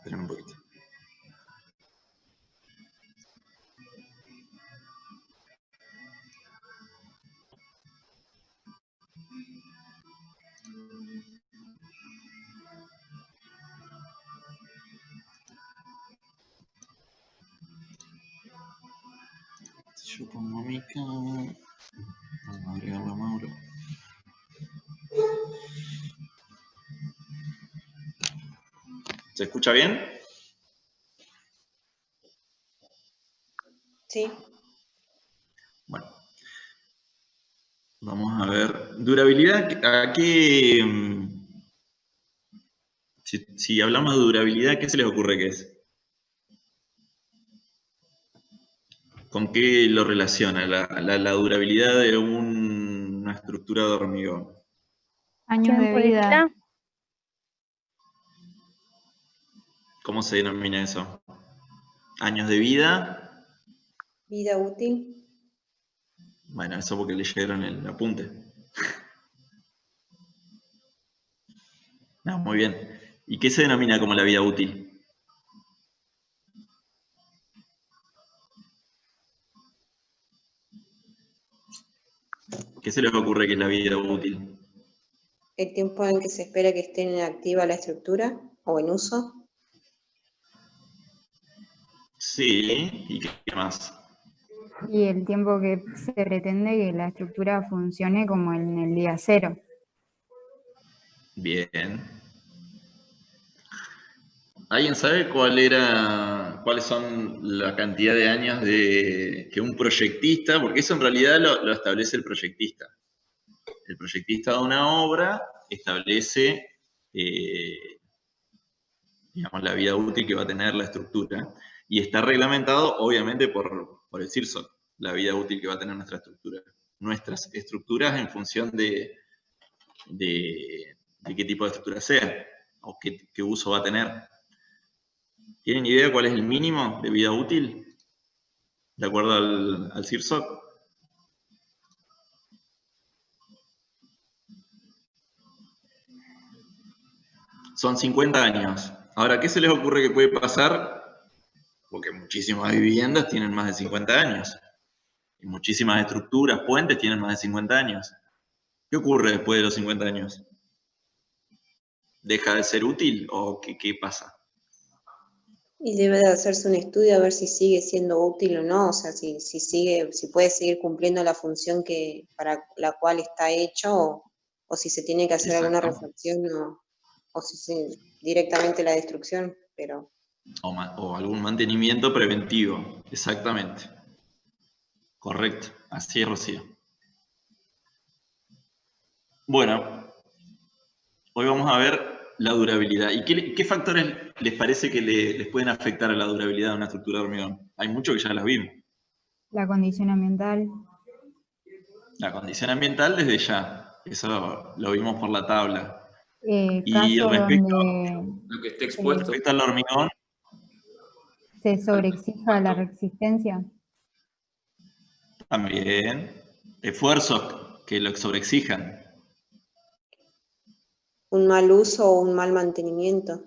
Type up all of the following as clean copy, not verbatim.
Esperen un poquito. Si yo pongo mica, vamos a agregarlo a Mauro. ¿Se escucha bien? Sí. Bueno, vamos a ver. Durabilidad, ¿a qué? Si hablamos de durabilidad, ¿qué se les ocurre que es? ¿Con qué lo relaciona la durabilidad de una estructura de hormigón? Años de vida. ¿Cómo se denomina eso? ¿Años de vida? Vida útil. Bueno, eso porque leyeron el apunte. No, muy bien. ¿Y qué se denomina como la vida útil? ¿Qué se les ocurre que es la vida útil? El tiempo en que se espera que esté activa la estructura o en uso. Sí, ¿y qué más? Y el tiempo que se pretende que la estructura funcione como en el día cero. Bien. ¿Alguien sabe cuáles son la cantidad de años que un proyectista, porque eso en realidad lo establece el proyectista. El proyectista de una obra establece, digamos, la vida útil que va a tener la estructura y está reglamentado, obviamente, por el CIRSOC, la vida útil que va a tener nuestra estructura. Nuestras estructuras en función de qué tipo de estructura sea o qué uso va a tener. ¿Tienen idea cuál es el mínimo de vida útil? De acuerdo al CIRSOC. Son 50 años. Ahora, ¿qué se les ocurre que puede pasar? Porque muchísimas viviendas tienen más de 50 años. Y muchísimas estructuras, puentes tienen más de 50 años. ¿Qué ocurre después de los 50 años? ¿Deja de ser útil o qué pasa? Y debe de hacerse un estudio a ver si sigue siendo útil o no, o sea, si puede seguir cumpliendo la función para la cual está hecho, o si se tiene que hacer alguna Exacto. refacción o si directamente la destrucción, pero. O algún mantenimiento preventivo. Exactamente. Correcto. Así es, Rocío. Bueno, hoy vamos a ver la durabilidad. ¿Y qué factores les parece que les pueden afectar a la durabilidad de una estructura de hormigón? Hay muchos que ya las vimos. La condición ambiental. La condición ambiental desde ya. Eso lo vimos por la tabla. Y Casos respecto Lo que esté expuesto. al hormigón, se sobreexija la resistencia. también esfuerzos que lo sobreexijan. Un mal uso o un mal mantenimiento.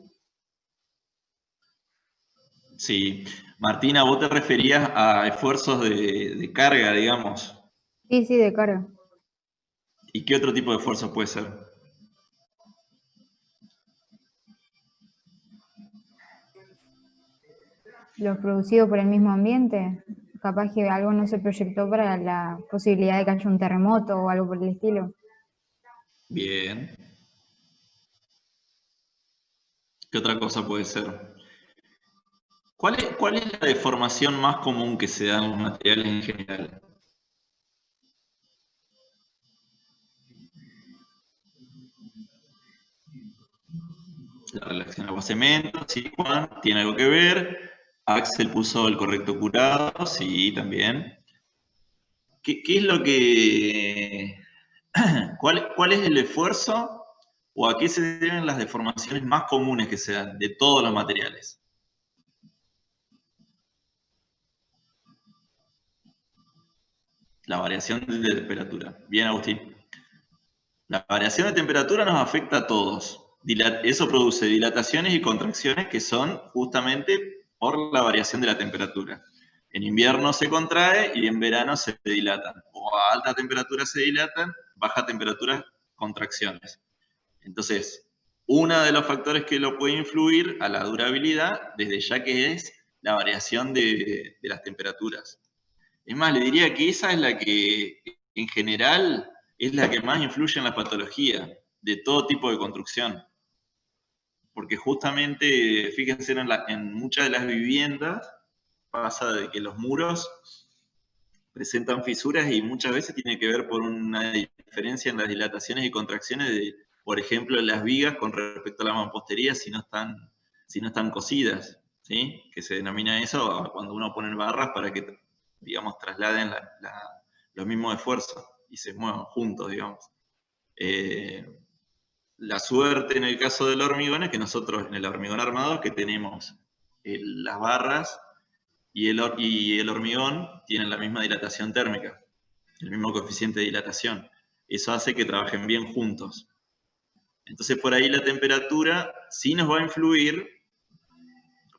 Sí. Martina, vos te referías a esfuerzos de carga, digamos. Sí, de carga. ¿Y qué otro tipo de esfuerzo puede ser? Los producidos por el mismo ambiente. Capaz que algo no se proyectó para la posibilidad de que haya un terremoto o algo por el estilo. Bien. ¿Qué otra cosa puede ser? ¿Cuál es la deformación más común que se da en los materiales en general? La relación agua-cemento, sí, Juan, tiene algo que ver. Axel puso el correcto curado, sí, también. ¿Qué es lo que... ¿Cuál es el esfuerzo o a qué se deben las deformaciones más comunes que se dan de todos los materiales? La variación de temperatura. Bien, Agustín. La variación de temperatura nos afecta a todos. eso produce dilataciones y contracciones que son justamente por la variación de la temperatura. En invierno se contrae y en verano se dilatan. O a alta temperatura se dilatan, baja temperatura, contracciones. Entonces, uno de los factores que lo puede influir a la durabilidad, desde ya que es la variación de las temperaturas. Es más, le diría que esa es la que, en general, es la que más influye en la patología de todo tipo de construcción. Porque justamente, fíjense, en muchas de las viviendas pasa de que los muros presentan fisuras y muchas veces tiene que ver por una diferencia en las dilataciones y contracciones de, por ejemplo, las vigas con respecto a la mampostería si no están cosidas, ¿sí? Que se denomina eso cuando uno pone barras para que, digamos, trasladen los mismos esfuerzos y se muevan juntos, digamos. La suerte en el caso del hormigón es que nosotros en el hormigón armado que tenemos las barras y el hormigón tienen la misma dilatación térmica, el mismo coeficiente de dilatación. Eso hace que trabajen bien juntos. Entonces por ahí la temperatura sí nos va a influir,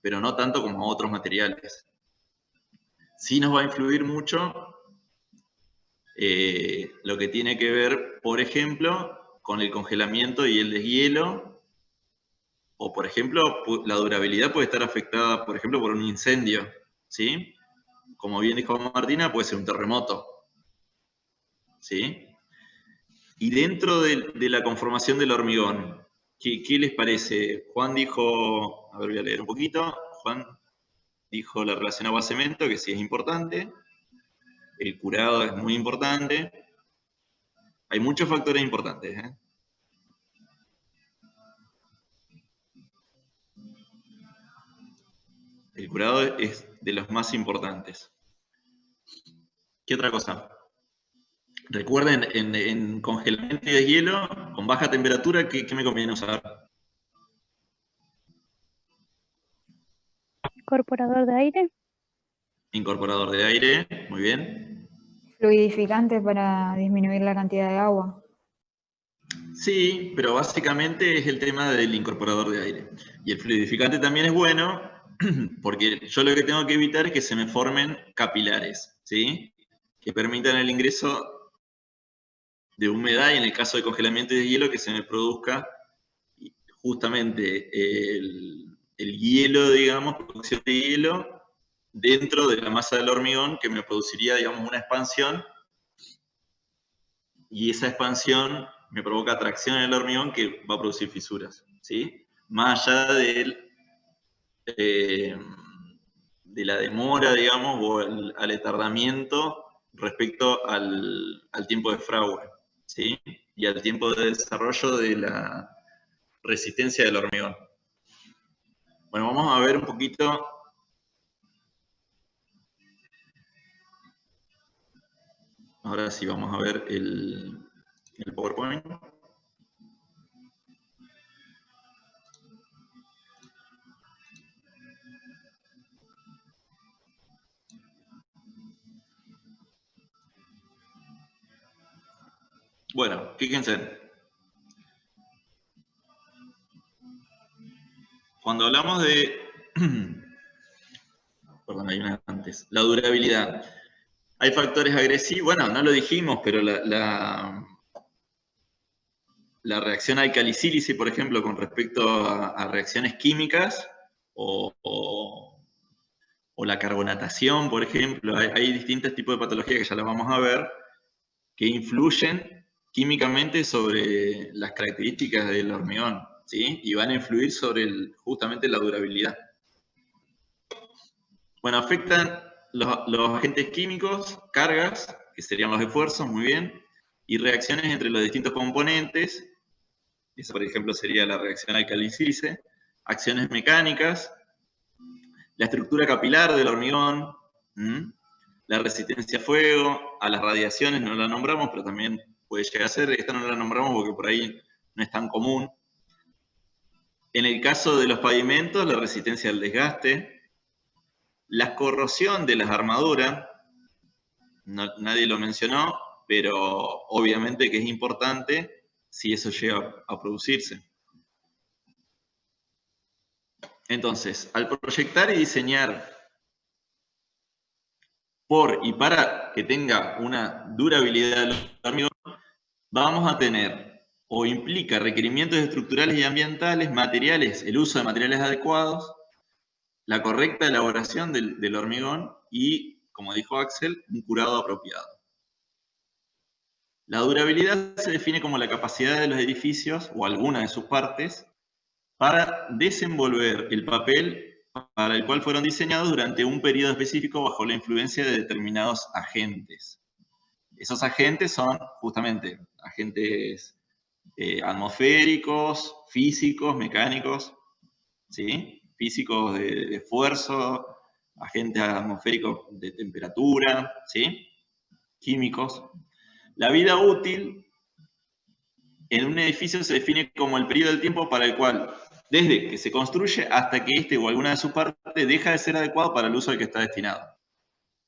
pero no tanto como otros materiales. Sí nos va a influir mucho lo que tiene que ver, por ejemplo, con el congelamiento y el deshielo, o por ejemplo, la durabilidad puede estar afectada, por ejemplo, por un incendio, ¿sí? Como bien dijo Martina, puede ser un terremoto, ¿sí? Y dentro de la conformación del hormigón, ¿qué les parece? Juan dijo, a ver, voy a leer un poquito. Juan dijo la relación agua-cemento, que sí es importante. El curado es muy importante. Hay muchos factores importantes, ¿eh? El curado es de los más importantes. ¿Qué otra cosa? Recuerden, en congelamiento y deshielo, con baja temperatura, ¿qué me conviene usar? Incorporador de aire. Incorporador de aire, muy bien. Fluidificante para disminuir la cantidad de agua. Sí, pero básicamente es el tema del incorporador de aire. Y el fluidificante también es bueno, porque yo lo que tengo que evitar es que se me formen capilares, ¿sí? Que permitan el ingreso de humedad y en el caso de congelamiento y de hielo que se me produzca justamente el hielo, digamos, producción de hielo dentro de la masa del hormigón que me produciría, digamos, una expansión y esa expansión me provoca tracción en el hormigón que va a producir fisuras, ¿sí? Más allá de la demora, digamos, o al etardamiento respecto al tiempo de fraude, ¿sí? Y al tiempo de desarrollo de la resistencia del hormigón. Bueno, vamos a ver un poquito. Ahora sí vamos a ver el PowerPoint. Bueno, fíjense. Cuando hablamos de... Perdón, hay una antes. La durabilidad. Hay factores agresivos. Bueno, no lo dijimos, pero la reacción alcalicílice, por ejemplo, con respecto a reacciones químicas o la carbonatación, por ejemplo. Hay distintos tipos de patologías que ya las vamos a ver, que influyen químicamente sobre las características del hormigón, ¿sí? Y van a influir sobre justamente la durabilidad. Bueno, afectan los agentes químicos, cargas, que serían los esfuerzos, muy bien, y reacciones entre los distintos componentes. Esa, por ejemplo, sería la reacción alcalicílice. Acciones mecánicas, la estructura capilar del hormigón, la resistencia a fuego, a las radiaciones, no la nombramos, pero también puede llegar a ser. Esta no la nombramos porque por ahí no es tan común. En el caso de los pavimentos, la resistencia al desgaste, la corrosión de las armaduras, nadie lo mencionó, pero obviamente que es importante si eso llega a producirse. Entonces, al proyectar y diseñar por y para que tenga una durabilidad del hormigón, vamos a tener o implica requerimientos estructurales y ambientales, materiales, el uso de materiales adecuados, la correcta elaboración del hormigón y, como dijo Axel, un curado apropiado. La durabilidad se define como la capacidad de los edificios, o alguna de sus partes, para desenvolver el papel para el cual fueron diseñados durante un periodo específico bajo la influencia de determinados agentes. Esos agentes son justamente agentes atmosféricos, físicos, mecánicos, ¿sí? Físicos de esfuerzo, agentes atmosféricos de temperatura, ¿sí? Químicos. La vida útil en un edificio se define como el periodo del tiempo para el cual, desde que se construye hasta que este o alguna de sus partes deja de ser adecuado para el uso al que está destinado,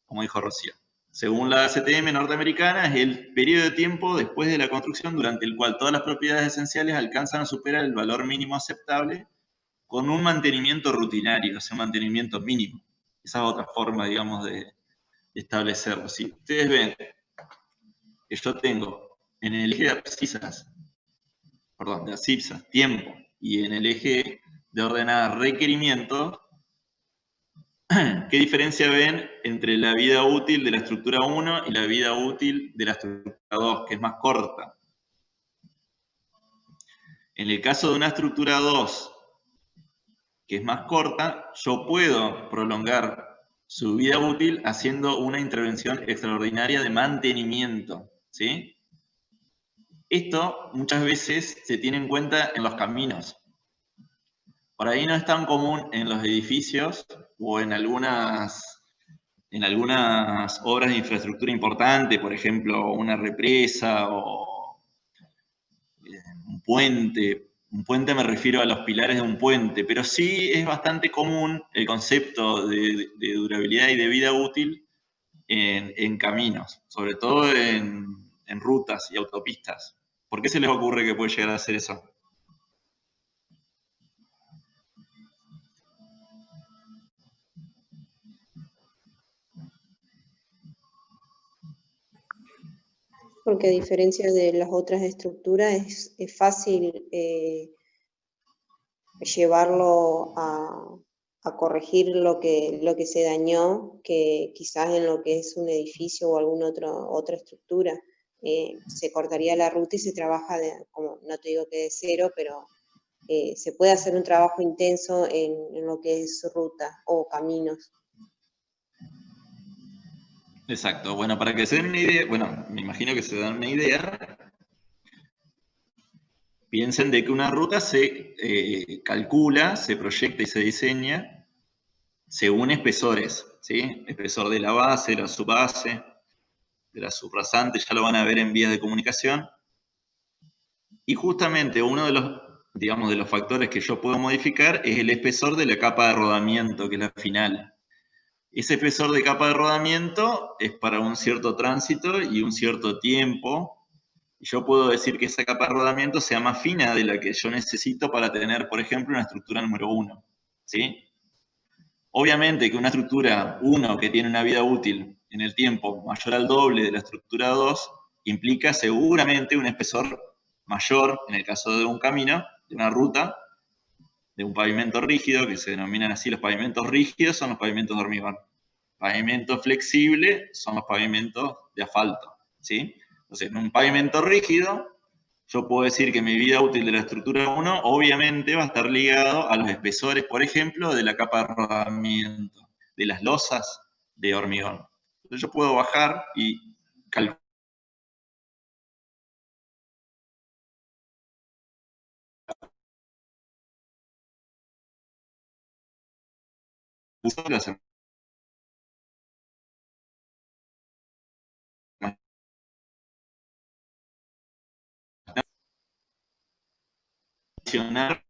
como dijo Rocío. Según la ACTM norteamericana, es el periodo de tiempo después de la construcción durante el cual todas las propiedades esenciales alcanzan a superar el valor mínimo aceptable con un mantenimiento rutinario, o sea, un mantenimiento mínimo. Esa es otra forma, digamos, de establecerlo. Si ustedes ven que yo tengo en el eje de abscisas, perdón, de abscisas, tiempo, y en el eje de ordenadas requerimientos, ¿qué diferencia ven entre la vida útil de la estructura 1 y la vida útil de la estructura 2, que es más corta? En el caso de una estructura 2, que es más corta, yo puedo prolongar su vida útil haciendo una intervención extraordinaria de mantenimiento, ¿sí? Esto muchas veces se tiene en cuenta en los caminos. Por ahí no es tan común en los edificios o en algunas obras de infraestructura importante, por ejemplo, una represa o un puente. Un puente me refiero a los pilares de un puente, pero sí es bastante común el concepto de durabilidad y de vida útil en caminos, sobre todo en rutas y autopistas. ¿Por qué se les ocurre que puede llegar a hacer eso? Porque a diferencia de las otras estructuras es fácil llevarlo a corregir lo que se dañó, que quizás en lo que es un edificio o alguna otra estructura. Se cortaría la ruta y se trabaja, como no te digo que de cero, pero se puede hacer un trabajo intenso en lo que es ruta o caminos. Exacto. Bueno, para que se den una idea, bueno, me imagino que se dan una idea, piensen de que una ruta se calcula, se proyecta y se diseña según espesores, ¿sí? Espesor de la base, de la subbase, de la subrasante, ya lo van a ver en vías de comunicación. Y justamente uno de los, digamos, de los factores que yo puedo modificar es el espesor de la capa de rodamiento, que es la final. Ese espesor de capa de rodamiento es para un cierto tránsito y un cierto tiempo. Y yo puedo decir que esa capa de rodamiento sea más fina de la que yo necesito para tener, por ejemplo, una estructura número 1. ¿Sí? Obviamente que una estructura 1 que tiene una vida útil en el tiempo mayor al doble de la estructura 2 implica seguramente un espesor mayor, en el caso de un camino, de una ruta, de un pavimento rígido, que se denominan así los pavimentos rígidos, son los pavimentos de hormigón. Pavimento flexible son los pavimentos de asfalto, ¿sí? Entonces, en un pavimento rígido, yo puedo decir que mi vida útil de la estructura 1 obviamente va a estar ligado a los espesores, por ejemplo, de la capa de rodamiento, de las losas de hormigón. Entonces yo puedo bajar y calcular las mencionar